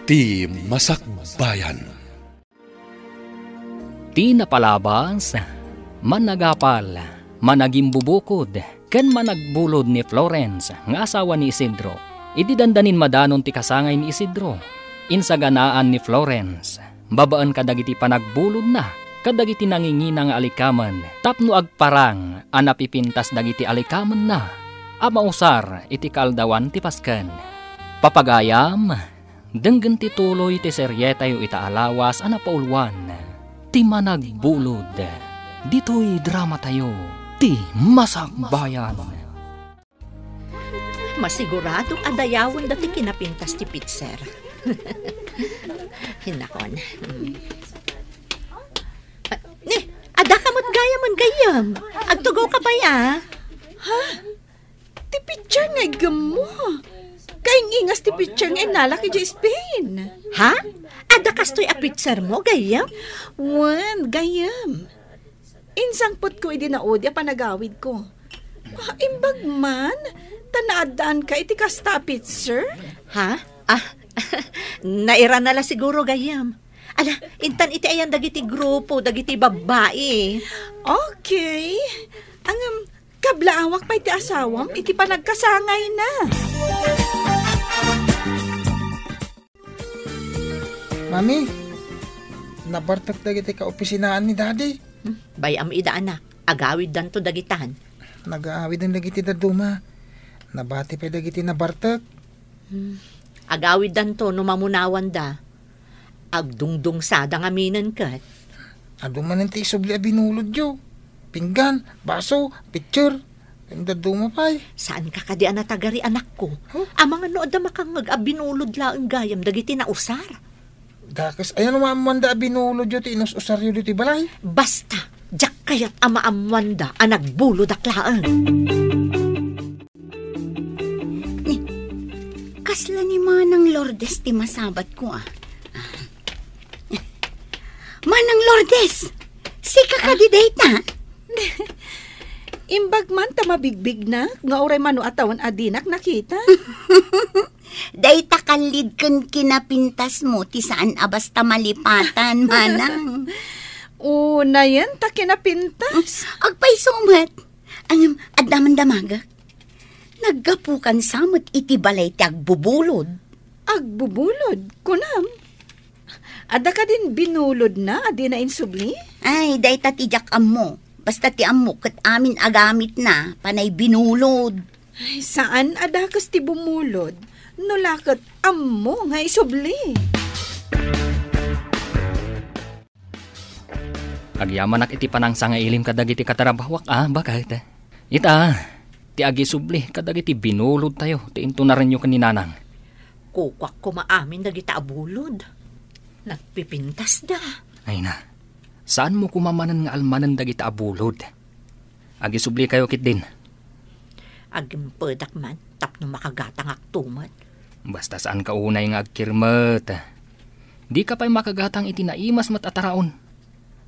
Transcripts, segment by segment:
Ti Masakbayan. Ti napalabas, managapal, managimbubukod, ken managbulod ni Florence, nga asawa ni Isidro. Ididandanin madanon ti kasangay ni Isidro. Insaganaan ni Florence, babaan kadagiti panagbulod na, kadagiti nangingina nga alikaman, tapno agparang, anapipintas dagiti alikaman na, amausar iti kaldawan ti pasken. Papagayam, denggen ti tuloy ti seryetayo itaalawas anapaulwan, ti managbulod, dito'y drama tayo, ti Masakbayan. Masiguradong adayawan dati kinapintas ti pitser. Hinakon. Ada ka mo't gayam. Agtugaw ka pa ya? Ha? Ti pitser nga gamo. Kaing ingas ti pitser nga inalaki di Spain. Ha? Ada kastoy a pitser mo, gayam? Wan, gayam. Insangpot ko idinaod ya panagawid ko. Imbag man, tanaadaan ka iti kasta pitser? Ha? Naira na la siguro, gayam. Ala, intan iti ayan dagiti grupo, dagiti babae. Okay. Ang kablaawak pa iti asawam, iti panagkasangay na. Mami, nabartak dagiti ka-opisinaan ni Daddy. Bayam ida anak, agawid dan to dagitan. Nag-aawid ang dagiti daduma. Nabati pa dagiti nabartak. Agawid dan to numamunawan da. Agdungdung sada nga minan kat. Aduman ang ti isubli a binulod yo. Pinggan, baso, picture. Ang daduma pa Saan ka kadi anatagari anak ko? Ang mga nood na makangag abinulod laang gayam dagiti na usar. Dakas, ayan umamanda a binulod yo ti inus-usaryo dito balay. Basta, jak kayat ama amwanda ang nagbulod aklaan. Kasla ni Manang Lourdes ti masabat ko Manang Lourdes, sika ka di data? Imbag man ta mabigbig na, nga oray mano atawan adinak nakita. Dayta kalid kun kinapintas mo ti saan abasta malipatan, Manang. Na yan, ta kinapintas. Agpay sumat. Ang adaman damagak. Naggapukan samot iti balay ti agbubulod. Agbubulod? Kunam? Ada ka din binulod na, adi na insubli? Ay, dayta ti jak ammo. Basta ti ammo kat amin agamit na, panay binulod. Ay, saan ada kas ti bumulod? Nulakat ammo nga isubli. Agyamanak iti panangsa nga ilim kadagiti katarabawak bakit? Ita, ti agi subli kadagiti binulod tayo, ti into na rin yung kaninanang. Kukwak ko maamin dagita abulod. Nagpipintas da. Ay na, saan mo kumamanan nga almanan dagita abulod? Agi subli kayo kit din. Agimpedak man, tapno makagatang aktumat. Basta saan ka unay nga agkirmat. Di ka pa'y makagatang iti naimas matataraon.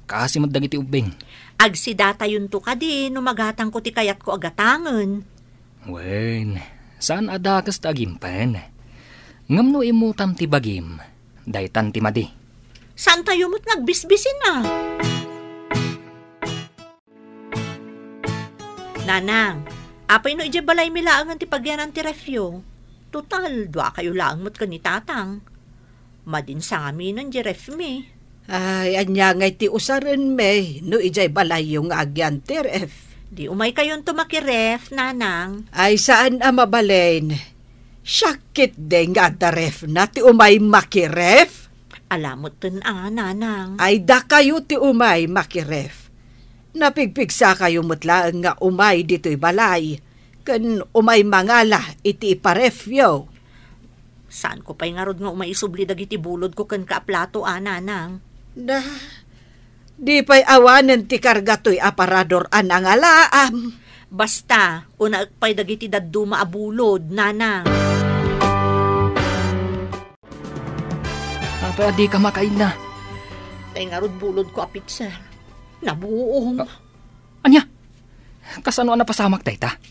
Kasi madagiti ubing. Agsidata yun to ka din, numagatang ko ti kayat ko agatangan. Wen, saan adakas ta agimpen? Ngamno imutam ti bagim, daytan ti madi. Saan tayo mo't nagbisbisin na? Nanang, apay no ije balay milaangan ti pagyanan ti refyo. Total, dua kayo laang mo't kanitatang. Madin sa amin ang ref me. Ay, anya ngay ti usaran me, no ijay balay yung agyan ti ref. Di umay kayon tumakiref, nanang. Ay, saan mabalain? Syakit de nga da ref na ti umay makiref? Alamot tin nanang. Ay, da kayo ti umay makiref. Napigpigsa kayo mutlaan nga umay dito'y balay. Kan umay mangala iti iparef yo. Saan ko pa'y nga rod nga umaisubli dagiti bulod ko kan kaaplato, nanang? Di pa'y awanan ti karga to'y aparador anang alaam. Basta, una pa'y dagiti daduma abulod, nanang. Apa, di ka makain na. Tay nga rod bulod ko apit, sir. Nabuong. Anya? Kasano na pasamak, tayta?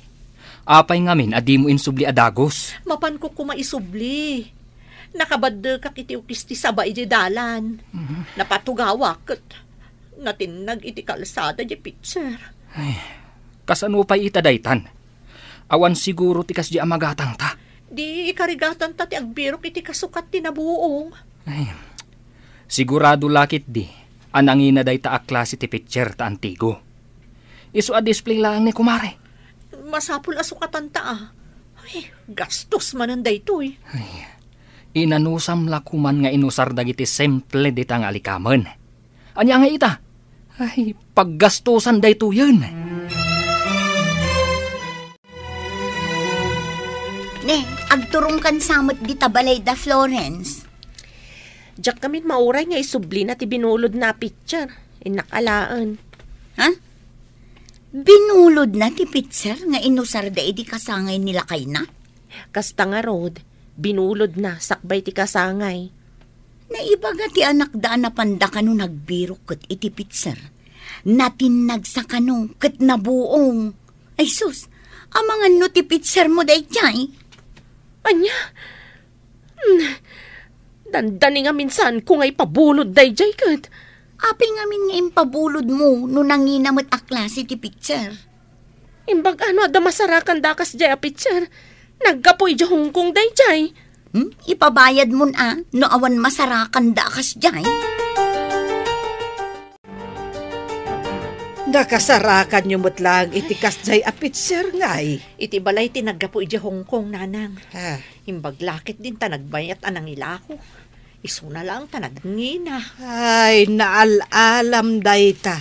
Apay ngamin, adi mo insubli adagos. Mapan ko kumaisubli. Nakabad ka kiti ukisti sabay di dalan. Napatugawak at natinag iti kalsada di pitser. Kasano pa ita daytan? Awan siguro tikas di amagatang ta. Di ikarigatan ta ti agbirok iti kasukat ti nabuong. Sigurado lakit di. Anangina day ta aklas iti pitcher ta antigo. Isu a display lang ni kumare. Masapul asukatan ta Ay, gastos manan daytoy. Inanusam lakuman nga inusar dagiti simple di tang alikaman. Anya nga ita? Ay, paggastusan dayto yun. Ne, agturong kan samot di tabalay da Florence. Diyak kami mauray nga isubli na ti binulod na picture. Inakalaan. Ha? Binulod na ti pitser nga inusar da iti kasangay nila kay na? Kasta nga Rod, binulod na sakbay ti kasangay. Naibaga ti anak daan na panda kano nagbiro ket iti pitser. Natinag sa kano ket nabuong. Ay sus, amangan no ti pitser mo day tiyay. Anya? Dandani nga minsan kung ay pabulod day jay kat. Apil nga min nga impabulod mo no nanginamot aklase ti pitser. Imbag ano da masarakan dakas jay a picture. Naggapoy di Hong Kong day jay. Ipabayad mo na no awan masarakan dakas jay. Nakasarakan nyo mo't lang itikas jay apitser ngay. Iti balay ti naggapo iti Hong Kong nanang. Ha, Imbag lakit din ta nagbayat anang ilako. Isuna lang ta nagngina. ay naalalam dayta.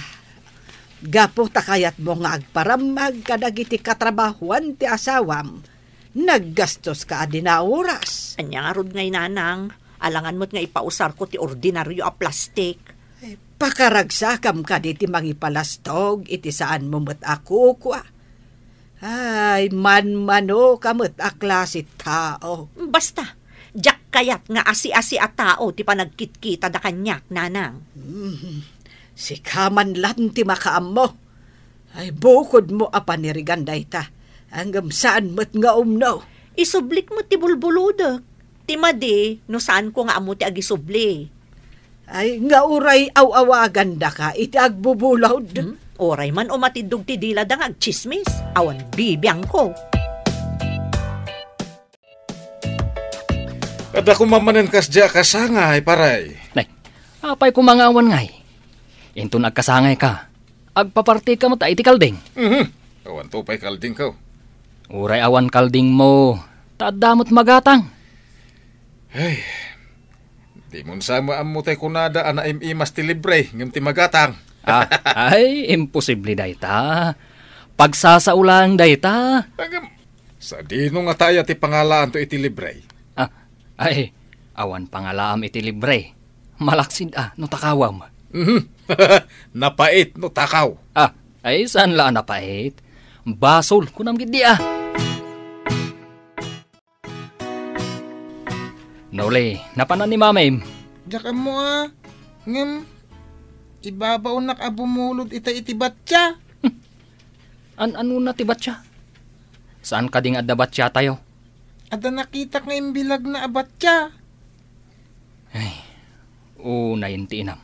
Gapo ta kayat mo nga agparamag kadagiti katrabahuan ti asawam. Naggastos ka adi na oras. Anya nga rod ngay nanang. Alangan mo't nga ipausar ko ti ordinaryo a plastik. Pakaragsakam ka di ti mangibalastog iti saan mo mo't ako kwa. Ay, man-mano kamot aklasit tao. Basta, jak kayat nga asi-asi a tao ti panagkitkita da kanyak nanang. Si kaman lang ti makaam mo. Ay, bukod mo apanirigan dayta. Hanggang saan mo't nga umno. Isublik mo ti bulbuludak. Ti madi, no saan ko nga amo ti agisubli. Ay, nga uray aw-awagan da ka, iti agbubulawd. Oray man umatidog ti dila da nga agchismis. Awan bibiyang ko. At ako mamanan kas dya kasangay, paray. Nay, apay kumangawan ngay. Into nagkasangay ka. Agpaparti ka mo ta iti kalding. Awan to pa'y kalding ko. Uray awan kalding mo. Tadamot magatang. Ay, di mo sama ang mutay kunada ana imas ti libre, ngam ti magatang. Ay, imposible dayta. Pagsasaulang dayta. Hanggang, sa dino nga tayo ti pangalaan to iti libre. Ay, awan pangalaam iti libre. Malaksid no takawam. Napait no takaw. Ay, saan laan napait? Basol, kunam gidi Nole, napanan ni mamem. Diyan mo ngam, ibabaw nakabumulod iti batya. Ano na tibat siya? Saan ka ding adabat siya tayo? Ada nakita nga imbilag na abatya. Ay, naintinam.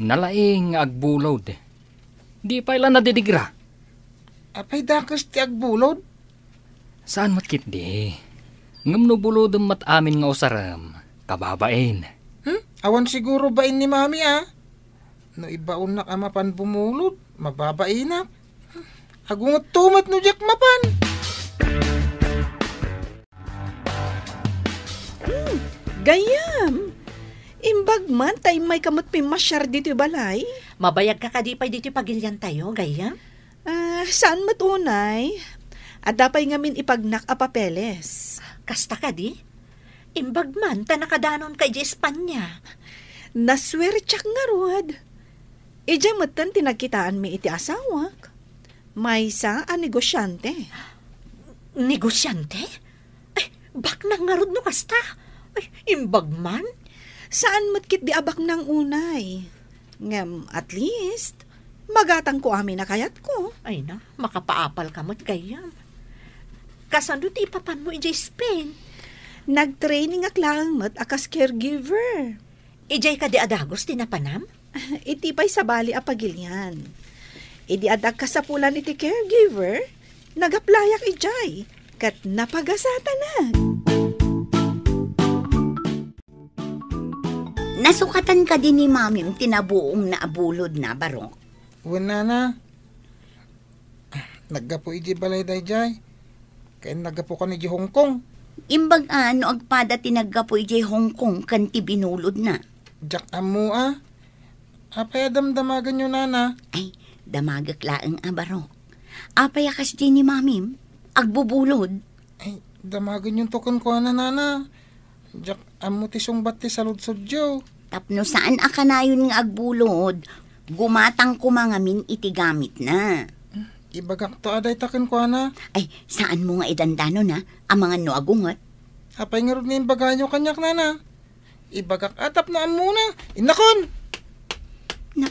Nalaing agbulod. Di pa ilan nadidigra. Apay dakas ti agbulod? Saan matkit di? Ngam no bulodom mat amin nga usaram. Kababain. Awan siguro bain ni mami No ibaon na amapan bumulod, mababain na. Agungot tumat no jak mapan. Gayam! Imbag man, tay may kamot pimasyar dito balay. Mabayag ka kadipay dito pagilyan tayo, gaya? Saan matunay? At dapay ngamin ipagnak a papeles. Kasta ka di? Imbag man, ta nakadanon kay di Espanya. Naswertsak nga rod. Ija matan tinagkitaan mi iti asawak. Maysa a negosyante. Negosyante? Ay, bak na nga rod no kasta. Ay, imbag man? Saan matkit di abak ng unay? Ngem, at least, magatang ko amin na kayat ko. Ay na, makapaapal ka mo't gayam. Kasando ti ipapan mo ija Spain? Nag-training aklang mat akas caregiver. Ijay ka di adagos tinapanam? Iti pa'y sabali apagilyan. Idi adag kasapulan iti caregiver, nagaplayak ijay, kat napagasata na. Nasukatan ka din ni Mamim tinabuong na abulod na barok. Wala na. Naggapo iji balay dayjay. Kaya naggapo ka ni Hong Kong. Imbag ano agpada tinaggapoy jay Hong Kong kanti binulod na. Jak amo Apay damdamagan nyo nana. Ay, damagak laeng abarok. Apay akas jay ni Mamim, agbubulod. Ay, damagan yung token ko nana. Jak amo tisong bati sa ludsod jo. Tapno saan akanayon nga agbulod, gumatang kumangamin iti gamit na. Ibagak to aday taken ko Ay, saan mo nga idandano na, ang mga no agungot? Apay nga rin yung baganyo kanyak nana. Ibagak atap na muna. Inakon! Na,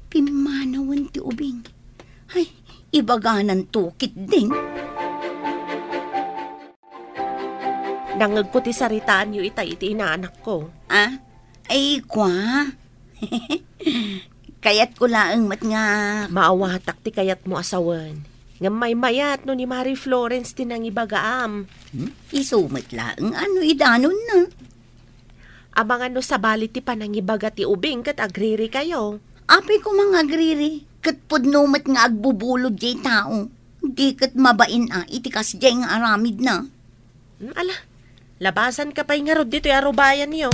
pimanawan ti ubing. Ay, ibaganan tukit din. Nangag ko ti saritaan yu iti inaanak ko. Ay, kwa. Kayat ko laeng mat nga. Maawatak ti kayat mo asawan. Nga may mayat no ni Mary Florence tinang ibagaam. Isumat laeng ano idanon na. Abangan no sa balit ti panang ibaga ti ubing kat agriri kayo. Apay ko mga agriri. Kat pudnumat nga agbubulod jay tao. Di kat mabain itikas jay nga aramid na. Ala, labasan ka pa'y nga rod dito arubayan niyo.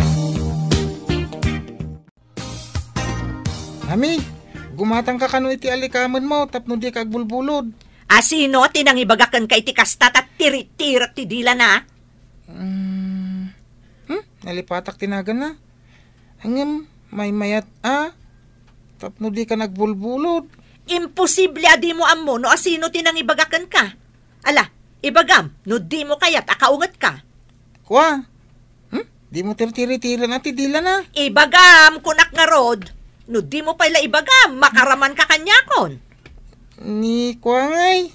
Mami, gumatang ka kano iti alikaman mo tapno di ka agbulbulod. Asino tinang ibagakan ka iti kastat at tirit-tirat ti dila na? Nalipatak tinagan na. Hanggang may mayat tapno di ka nagbulbulod. Imposible adi mo amo no asino tinang ibagakan ka. Ala, ibagam, no di mo kayat akaungat ka. Kwa, di mo tiri-tiri na ti dila na. Ibagam, kunak nga rod. No di mo pala ibagam, makaraman ka kanyakon. Ni kwa ngay.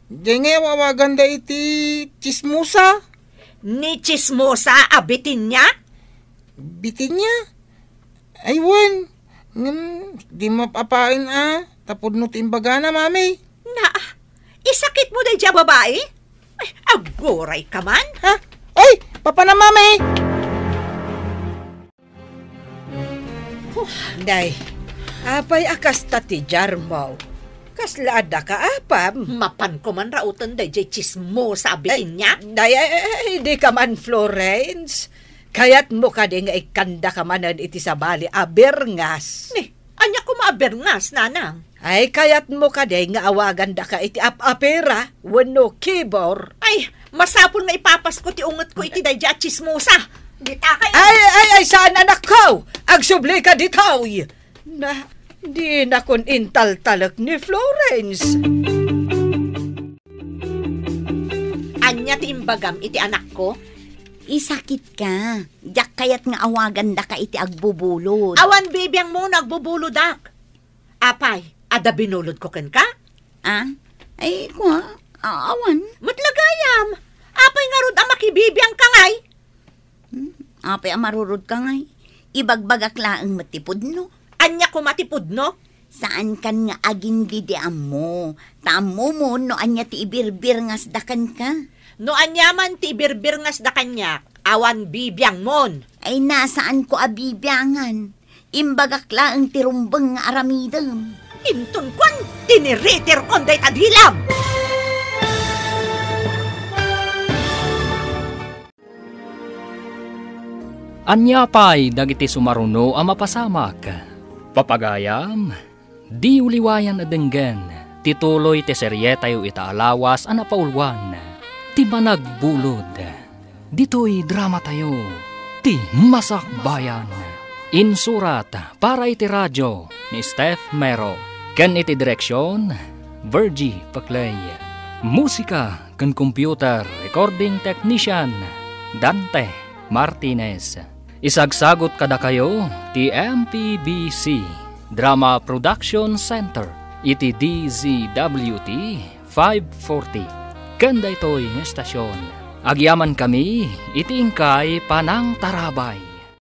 Diyan nga wawagan da iti chismusa. Ni chismosa abitin niya? Bitin niya. Aywan. Di mapapain tapod no timbaga na, mami. Na, isakit mo day dya babae? Ay, agoray ka man. Ha? Ay, papa na, mami. Day, apay akas tati jarmaw. Kaslada ka apam. Mapan ko man rautan day jay chismosa abitin niya. Day, di ka man Florence. Kayat mo ka di nga ikanda ka manan iti sabali aberngas. Anya ko maaberngas, nanang. Ay, kayat mo ka di nga awagan da ka iti apera, wano kibor. Ay, masapon nga ipapas ko ti unget ko iti day jay chismosa. Dita kayo. Ay, saan anak ko? Agsubli ka ditaw. Na, di na kun intal-talak ni Florence. Anya ti imbagam iti anak ko? Isakit ka. Diyak kayat nga awagan da ka iti agbubulod. Awan bibiyang mo nagbubulodak. Apay, ada binulod ko ken ka? Ay, kwa, awan. Matlagayam. Apay nga rod ang makibibiyang kangay. Apay amarurod ka ngay. Ibagbagak laang matipod no. Anya ko matipod no? Saan kan nga agin didiam mo? Tamo mo no anya ti ibirbir ngas dakan ka. No anyaman ti birbir ngas da kanya, awan bibiyang mon. Ay nasaan ko abibiyangan? Imbagak laang tirumbang nga aramidam. Intun kon, tiniritir kon day tadilam. Anya pa'y dagiti sumaruno ang mapasamak. Papagayam, di uliwayan adenggen, tituloy ti seryetayo itaalawas ang napaulwan, ti managbulod. Dito'y drama tayo, ti Masakbayan. Insurat para iti radyo ni Steph Mero. Ken iti direksyon, Virgie Paclay. Musika ken computer recording technician, Dante Martinez. Isagsagot kada kayo ti MPBC Drama Production Center iti DZWT 540 Kanda ito'y ng estasyon. Agyaman kami, itingkay panang tarabay.